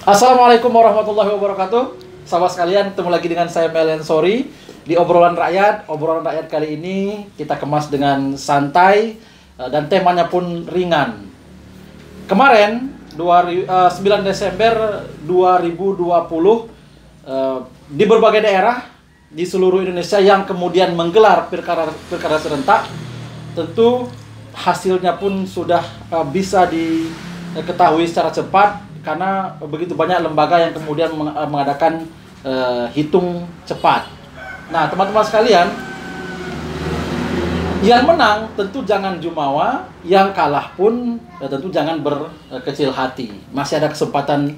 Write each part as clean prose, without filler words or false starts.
Assalamualaikum warahmatullahi wabarakatuh. Sahabat sekalian, ketemu lagi dengan saya Melian Sori di obrolan rakyat. Obrolan rakyat kali ini kita kemas dengan santai dan temanya pun ringan. Kemarin 9 Desember 2020 di berbagai daerah di seluruh Indonesia yang kemudian menggelar pilkada serentak, tentu hasilnya pun sudah bisa diketahui secara cepat karena begitu banyak lembaga yang kemudian mengadakan hitung cepat. Nah, teman-teman sekalian, yang menang tentu jangan jumawa, yang kalah pun tentu jangan berkecil hati. Masih ada kesempatan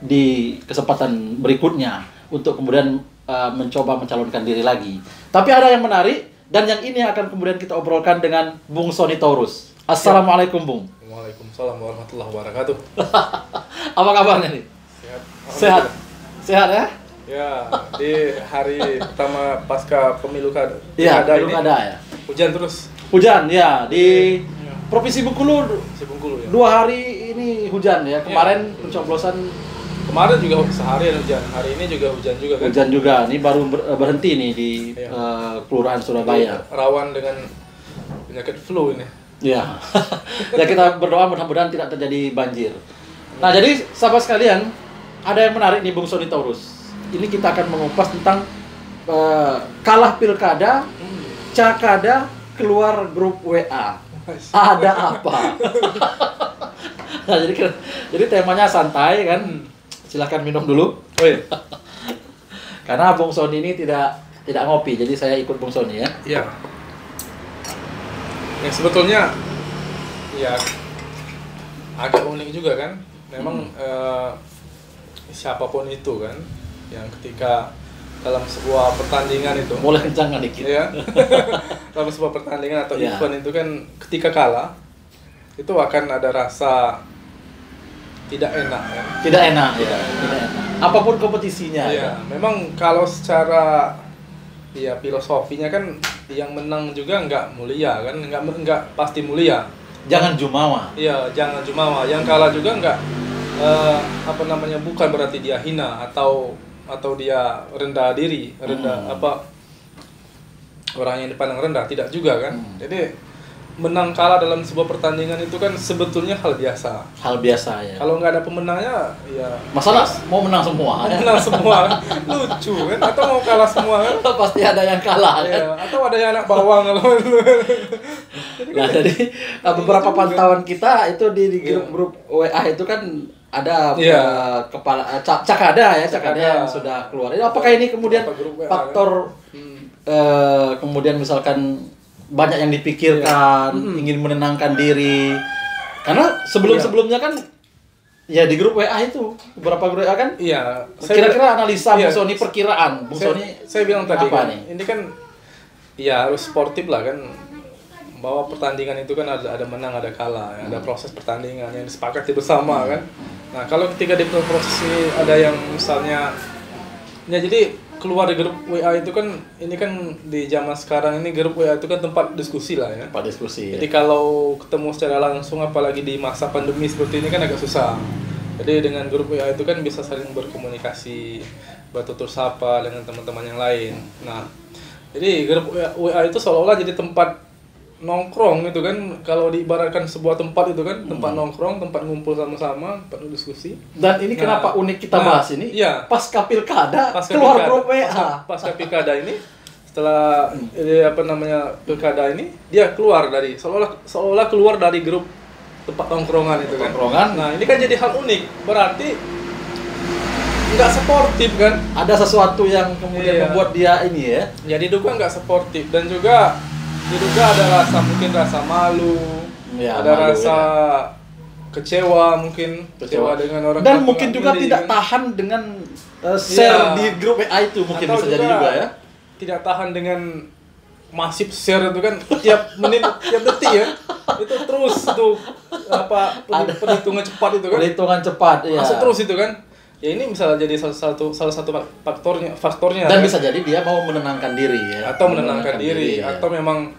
di kesempatan berikutnya untuk kemudian mencoba mencalonkan diri lagi. Tapi ada yang menarik dan yang ini akan kemudian kita obrolkan dengan Bung Sony Taurus. Assalamualaikum, Bung. Waalaikumsalam warahmatullahi wabarakatuh. Apa kabarnya nih? Sehat. Sehat. Sehat ya? Ya, di hari pertama pasca pemilu Iya, kada ini pilkada ya. hujan terus. Hujan ya di Provinsi Bengkulu. Bengkulu ya. 2 hari ini hujan ya. Kemarin pencoblosan Kemarin juga seharian hujan. Hari ini juga hujan juga kan. hujan juga. Ini baru berhenti nih di Kelurahan Surabaya. Rawan dengan penyakit flu ini. Ya. Ya kita berdoa mudah-mudahan tidak terjadi banjir. Nah, jadi sahabat sekalian, ada yang menarik nih Bung Sony Taurus. Ini kita akan mengupas tentang kalah pilkada, cakada, keluar grup WA. Ada apa? Nah, jadi temanya santai kan. Silahkan minum dulu. Oh iya. Karena Bung Sony ini tidak ngopi, jadi saya ikut Bung Sony ya. Iya. Yang sebetulnya ya agak unik juga kan. Memang siapapun itu kan yang ketika dalam sebuah pertandingan itu Mulai kencang kan dikit. ya. Dalam sebuah pertandingan atau Ya. event itu kan ketika kalah itu akan ada rasa tidak enak ya. Tidak enak ya. Tidak enak. Apapun kompetisinya Iya, memang kalau secara ya filosofinya kan yang menang juga nggak mulia kan, nggak pasti mulia. Jangan jumawa. Iya, jangan jumawa. Yang kalah juga nggak bukan berarti dia hina atau dia rendah diri, orang yang dipandang rendah, tidak juga kan. Jadi menang kalah dalam sebuah pertandingan itu kan sebetulnya hal biasa. Hal biasa ya. Kalau nggak ada pemenangnya, ya Masalah mau menang semua. Ya? menang semua, lucu kan? Atau mau kalah semua kan? Pasti ada yang kalah. Kan? Ya, atau ada yang anak bawang kalau Nah, jadi beberapa pantauan kita itu di grup WA itu kan ada kepala cakada yang sudah keluar. Apakah ini kemudian faktor kemudian misalkan banyak yang dipikirkan, ingin menenangkan diri. Karena sebelumnya kan ya di grup WA itu beberapa grup WA kan? Iya. Kira-kira analisa Bung Sony, perkiraan Bung Sony. Saya bilang tadi apa kan, nih? ini kan ya harus sportif lah kan. Bahwa pertandingan itu kan ada menang, ada kalah, ada proses pertandingan yang disepakati bersama kan. Nah, kalau ketika di proses ini ada yang misalnya ya jadi keluar dari grup WA itu kan, ini kan di zaman sekarang ini grup WA itu kan tempat diskusi lah ya. Tempat diskusi. Jadi kalau ketemu secara langsung apalagi di masa pandemi seperti ini kan agak susah. Jadi dengan grup WA itu kan bisa saling berkomunikasi, bertutur sapa dengan teman-teman yang lain. Nah, jadi grup WA itu seolah-olah jadi tempat nongkrong itu kan, kalau diibaratkan sebuah tempat itu kan tempat nongkrong, tempat ngumpul sama-sama, tempat diskusi. Dan ini kenapa unik kita bahas ini? Iya. Pasca pilkada keluar grup WA. Pasca pilkada ini, setelah pilkada ini dia keluar dari seolah keluar dari grup tempat nongkrongan itu kan. Nah, ini kan jadi hal unik. Berarti nggak sportif kan? Ada sesuatu yang kemudian membuat dia ini ya. Jadi diduga nggak sportif dan juga ada mungkin rasa malu, ada rasa kecewa dengan orang. Dan mungkin juga tidak tahan dengan share di grup WA itu mungkin bisa jadi juga ya. Tidak tahan dengan masif share itu kan tiap menit, tiap detik ya. Itu terus tuh perhitungan cepat itu kan. Perhitungan cepat ya. Masuk terus itu kan. Ya ini misalnya jadi salah satu faktornya dan kan? bisa jadi dia mau menenangkan diri ya, atau menenangkan diri ya. Atau memang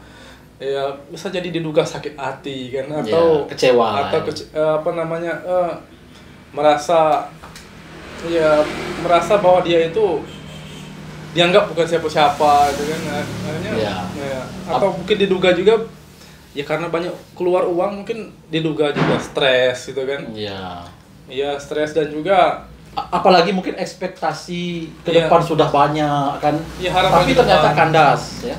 ya bisa jadi diduga sakit hati kan, atau ya, kecewa atau merasa bahwa dia itu dianggap bukan siapa-siapa gitu kan. Akhirnya ya. Atau mungkin diduga juga ya karena banyak keluar uang, mungkin diduga juga stres gitu kan. Iya, stres dan juga apalagi mungkin ekspektasi ke depan sudah banyak kan. Ya, tapi ternyata kandas ya.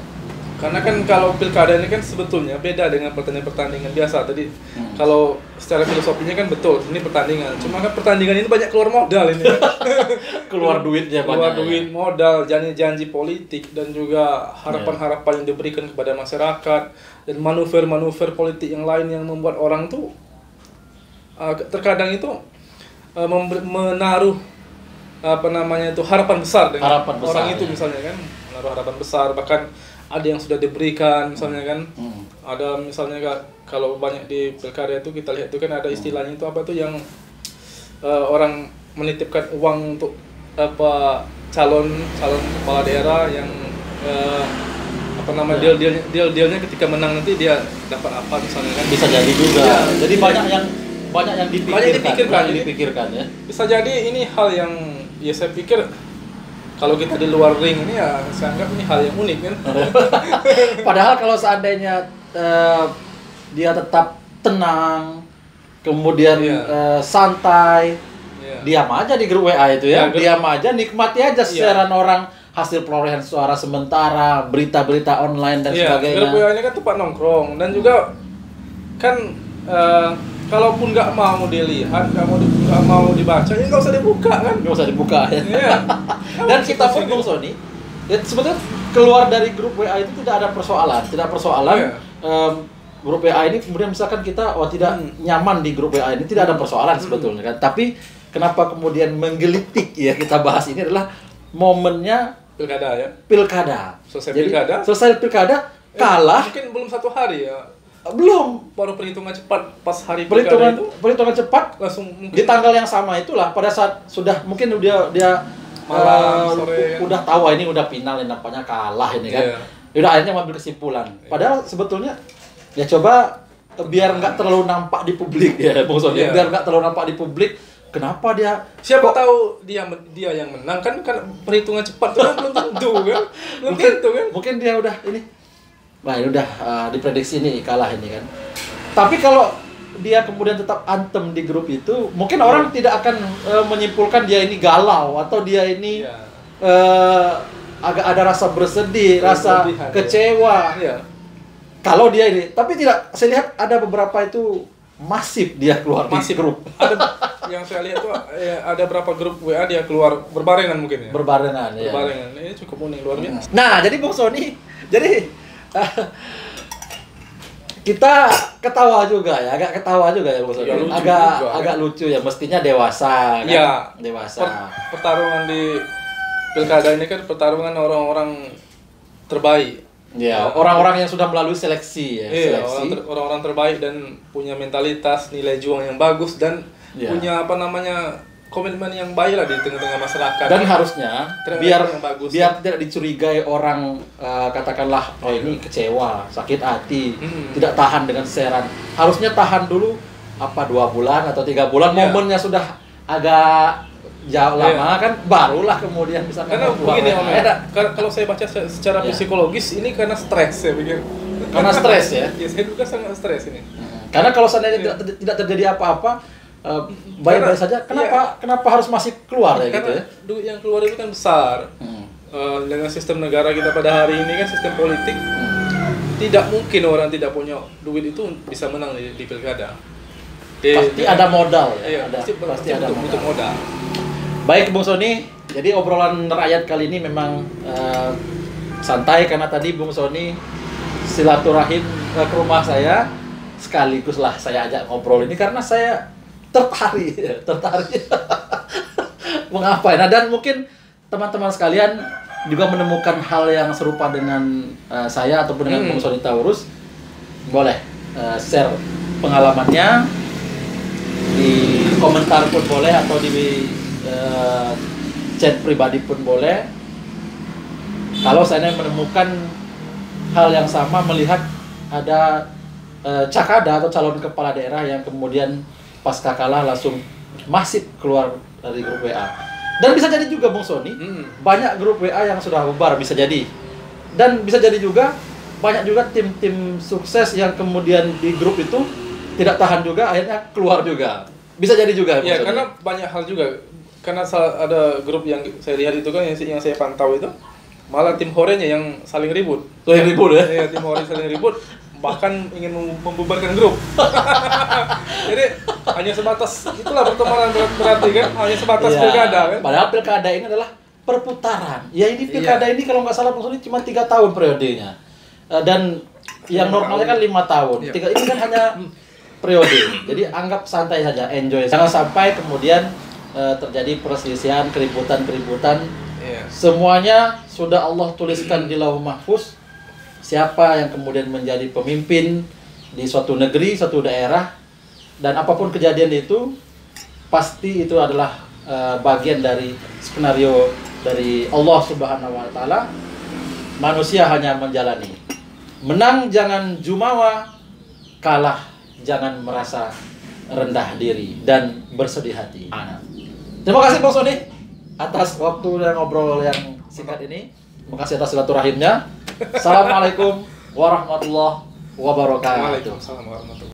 Karena kan kalau pilkada ini kan sebetulnya beda dengan pertandingan biasa. Tadi kalau secara filosofinya kan betul, ini pertandingan. Cuma kan pertandingan ini banyak keluar modal ini. Keluar duitnya banyak. Keluar duit, modal, janji-janji politik dan juga harapan-harapan yang diberikan kepada masyarakat dan manuver-manuver politik yang lain yang membuat orang tuh terkadang itu menaruh harapan besar dengan orang itu misalnya kan, menaruh harapan besar, bahkan ada yang sudah diberikan misalnya kan. Ada misalnya kalau banyak di pilkada itu kita lihat itu kan ada istilahnya itu apa tuh yang orang menitipkan uang untuk calon kepala daerah yang dealnya ketika menang nanti dia dapat apa misalnya kan. Bisa jadi juga. Jadi banyak yang dipikirkan ya. Bisa jadi ini hal yang ya saya pikir kalau kita di luar ring ini ya saya anggap ini hal yang unik kan. Padahal kalau seandainya dia tetap tenang, kemudian santai, diam aja di grup WA itu ya, diam aja, nikmati aja siaran orang, hasil perolehan suara sementara, berita-berita online dan sebagainya. Grup WA ini kan tempat nongkrong dan juga kan kalaupun nggak mau dilihat, nggak mau dibaca, ya nggak usah dibuka kan? Nggak usah dibuka ya. Dan kita pun Bung Sony, ya sebetulnya keluar dari grup WA itu tidak ada persoalan, grup WA ini kemudian misalkan kita tidak nyaman di grup WA ini, tidak ada persoalan sebetulnya kan. Tapi kenapa kemudian menggelitik ya kita bahas ini adalah momennya pilkada ya. Selesai pilkada kalah. Mungkin belum 1 hari ya. Belum, baru perhitungan cepat pas hari perhitungan cepat langsung di tanggal yang sama itulah, pada saat sudah mungkin dia malam sore udah tahu ini udah final ini nampaknya kalah ini kan. Udah akhirnya mengambil kesimpulan. Padahal sebetulnya ya coba biar nggak terlalu nampak di publik ya Bung Sony. Biar nggak terlalu nampak di publik. Kenapa dia tahu dia yang menang kan perhitungan cepat itu kan belum tentu kan. Mungkin dia udah ini. Nah, ini udah diprediksi ini kalah ini kan. Tapi kalau dia kemudian tetap antem di grup itu, mungkin orang tidak akan menyimpulkan dia ini galau atau dia ini agak ada rasa bersedih, rasa kecewa. Kalau dia ini, tapi tidak, saya lihat ada beberapa itu masif dia keluar di grup. Yang saya lihat tuh ada berapa grup WA dia keluar berbarengan mungkin ya. Berbarengan. Ini cukup unik, luar biasa. Nah, jadi Bung Sony, kita ketawa juga ya, agak ketawa juga ya Bung Sony. Agak lucu ya, mestinya dewasa kan. Dewasa. Pertarungan di pilkada ini kan pertarungan orang-orang terbaik. Ya, orang-orang yang sudah melalui seleksi ya. Orang-orang terbaik dan punya mentalitas, nilai juang yang bagus dan punya komitmen yang baik lah di tengah-tengah masyarakat. Dan harusnya biar tidak dicurigai orang katakanlah ini kecewa, sakit hati, tidak tahan dengan seran. Harusnya tahan dulu 2 bulan atau 3 bulan, momennya sudah agak jauh lama kan, barulah kemudian bisa. Karena begini kalau saya baca secara psikologis ini karena stres saya pikir. Karena stres ya. Saya juga sangat stres ini. Karena kalau seandainya tidak terjadi apa-apa, baik-baik saja, kenapa harus masih keluar ya gitu ya? Duit yang keluar itu kan besar. Dengan sistem negara kita pada hari ini kan sistem politik, tidak mungkin orang tidak punya duit itu bisa menang di pilkada. Pasti ada modal ya. Pasti ada modal. Baik Bung Sony, jadi obrolan rakyat kali ini memang santai karena tadi Bung Sony silaturahim ke rumah saya, sekaligus lah saya ajak ngobrol ini karena saya tertarik mengapa. Nah, dan mungkin teman-teman sekalian juga menemukan hal yang serupa dengan saya ataupun dengan Bung Sony Taurus, boleh share pengalamannya di komentar pun boleh atau di chat pribadi pun boleh. Kalau saya menemukan hal yang sama, melihat ada cakada atau calon kepala daerah yang kemudian pasca kalah langsung masif keluar dari grup WA. Dan bisa jadi juga Bung Sony, banyak grup WA yang sudah bubar, bisa jadi. Dan bisa jadi juga banyak juga tim-tim sukses yang kemudian di grup itu tidak tahan juga, akhirnya keluar juga. Bisa jadi juga. Ya, karena banyak hal juga. Karena ada grup yang saya lihat itu kan yang saya pantau itu, malah tim horenya yang saling ribut. Saling ribut ya? Iya, tim hore saling ribut, bahkan ingin membubarkan grup. Jadi hanya sebatas itulah pertemanan berarti kan, hanya sebatas pilkada kan. Padahal pilkada ini adalah perputaran. Ya ini pilkada ini kalau nggak salah Bung Sony cuma 3 tahun periodenya. Dan yang normalnya kan 5 tahun. Ini kan hanya periode. Jadi anggap santai saja, enjoy. Jangan sampai kemudian terjadi perselisihan, keributan. Semuanya sudah Allah tuliskan di Lauh Mahfuz. Siapa yang kemudian menjadi pemimpin di suatu negeri, suatu daerah, dan apapun kejadian itu, pasti itu adalah bagian dari skenario dari Allah Subhanahu wa Ta'ala. Manusia hanya menjalani. Menang jangan jumawa, kalah jangan merasa rendah diri dan bersedih hati. Terima kasih Bung Sony atas waktu dan ngobrol yang singkat ini. Terima kasih atas silaturahimnya. Assalamualaikum warahmatullahi wabarakatuh. Waalaikumsalam warahmatullahi wabarakatuh.